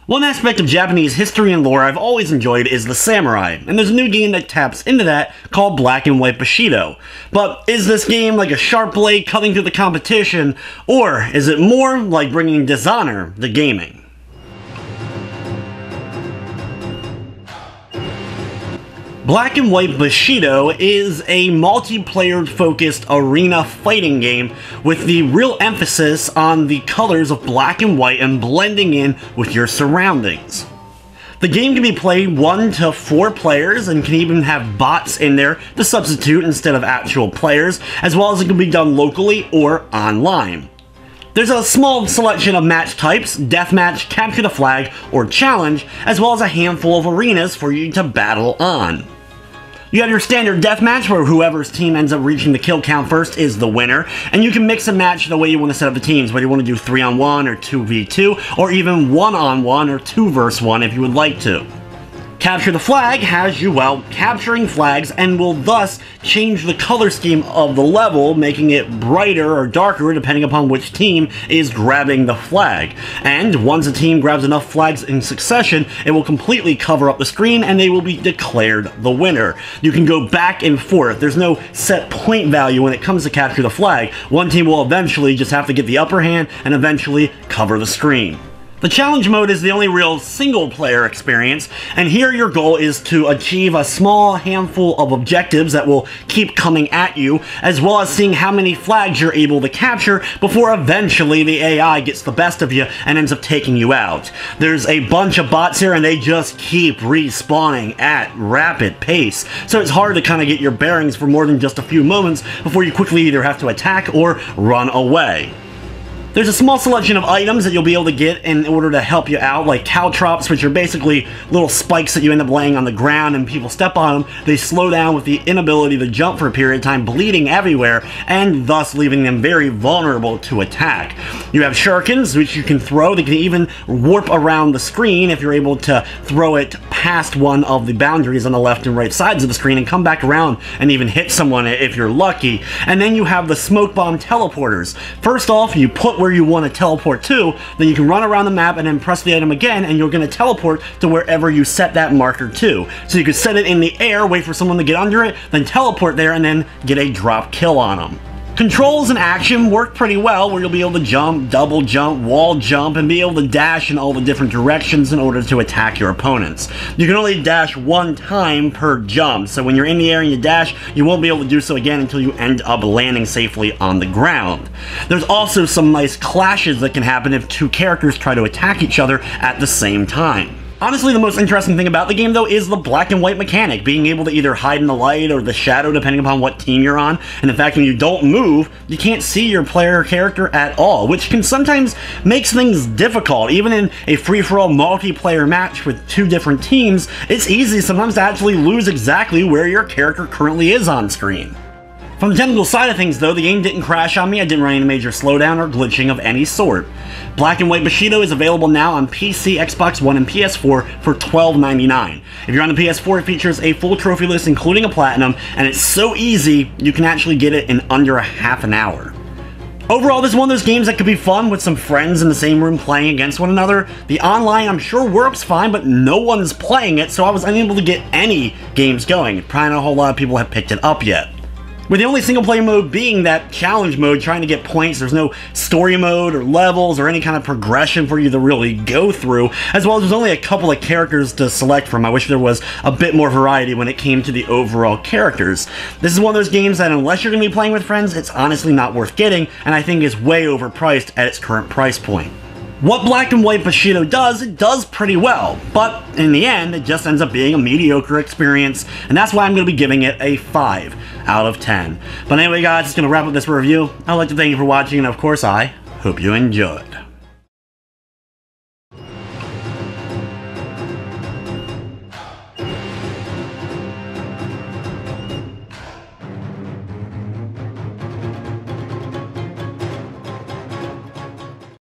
One aspect of Japanese history and lore I've always enjoyed is the samurai, and there's a new game that taps into that called Black and White Bushido. But is this game like a sharp blade cutting through the competition, or is it more like bringing dishonor to gaming? Black and White Bushido is a multiplayer-focused arena fighting game with the real emphasis on the colors of black and white and blending in with your surroundings. The game can be played 1 to 4 players and can even have bots in there to substitute instead of actual players, as well as it can be done locally or online. There's a small selection of match types: deathmatch, capture the flag, or challenge, as well as a handful of arenas for you to battle on. You have your standard deathmatch, where whoever's team ends up reaching the kill count first is the winner, and you can mix and match the way you want to set up the teams, whether you want to do 3-on-1 or 2v2, or even 1-on-1 or 2 vs 1 if you would like to. Capture the flag has you, well, capturing flags and will thus change the color scheme of the level, making it brighter or darker depending upon which team is grabbing the flag. And once a team grabs enough flags in succession, it will completely cover up the screen and they will be declared the winner. You can go back and forth. There's no set point value when it comes to capture the flag. One team will eventually just have to get the upper hand and eventually cover the screen. The challenge mode is the only real single-player experience, and here your goal is to achieve a small handful of objectives that will keep coming at you, as well as seeing how many flags you're able to capture before eventually the AI gets the best of you and ends up taking you out. There's a bunch of bots here, and they just keep respawning at rapid pace, so it's hard to kind of get your bearings for more than just a few moments before you quickly either have to attack or run away. There's a small selection of items that you'll be able to get in order to help you out, like caltrops, which are basically little spikes that you end up laying on the ground and people step on them. They slow down with the inability to jump for a period of time, bleeding everywhere, and thus leaving them very vulnerable to attack. You have shurikens, which you can throw. They can even warp around the screen if you're able to throw it past one of the boundaries on the left and right sides of the screen and come back around and even hit someone if you're lucky. And then you have the smoke bomb teleporters. First off, you put where you want to teleport to, then you can run around the map and then press the item again and you're going to teleport to wherever you set that marker to. So you can set it in the air, wait for someone to get under it, then teleport there and then get a drop kill on them. Controls and action work pretty well, where you'll be able to jump, double jump, wall jump, and be able to dash in all the different directions in order to attack your opponents. You can only dash 1 time per jump, so when you're in the air and you dash, you won't be able to do so again until you end up landing safely on the ground. There's also some nice clashes that can happen if 2 characters try to attack each other at the same time. Honestly, the most interesting thing about the game, though, is the black and white mechanic, being able to either hide in the light or the shadow depending upon what team you're on, and in fact, when you don't move, you can't see your player character at all, which can sometimes make things difficult. Even in a free-for-all multiplayer match with 2 different teams, it's easy sometimes to actually lose exactly where your character currently is on screen. From the technical side of things, though, the game didn't crash on me. I didn't run into major slowdown or glitching of any sort. Black and White Bushido is available now on PC, Xbox One, and PS4 for $12.99. If you're on the PS4, it features a full trophy list including a platinum, and it's so easy you can actually get it in under a half an hour. Overall, this is one of those games that could be fun with some friends in the same room playing against one another. The online, I'm sure, works fine, but no one's playing it, so I was unable to get any games going. Probably not a whole lot of people have picked it up yet. With the only single-player mode being that challenge mode, trying to get points, there's no story mode or levels or any kind of progression for you to really go through, as well as there's only a couple of characters to select from. I wish there was a bit more variety when it came to the overall characters. This is one of those games that unless you're going to be playing with friends, it's honestly not worth getting, and I think is way overpriced at its current price point. What Black and White Bushido does, it does pretty well, but in the end, it just ends up being a mediocre experience, and that's why I'm going to be giving it a 5 out of 10. But anyway, guys, it's going to wrap up this review. I'd like to thank you for watching, and of course, I hope you enjoyed.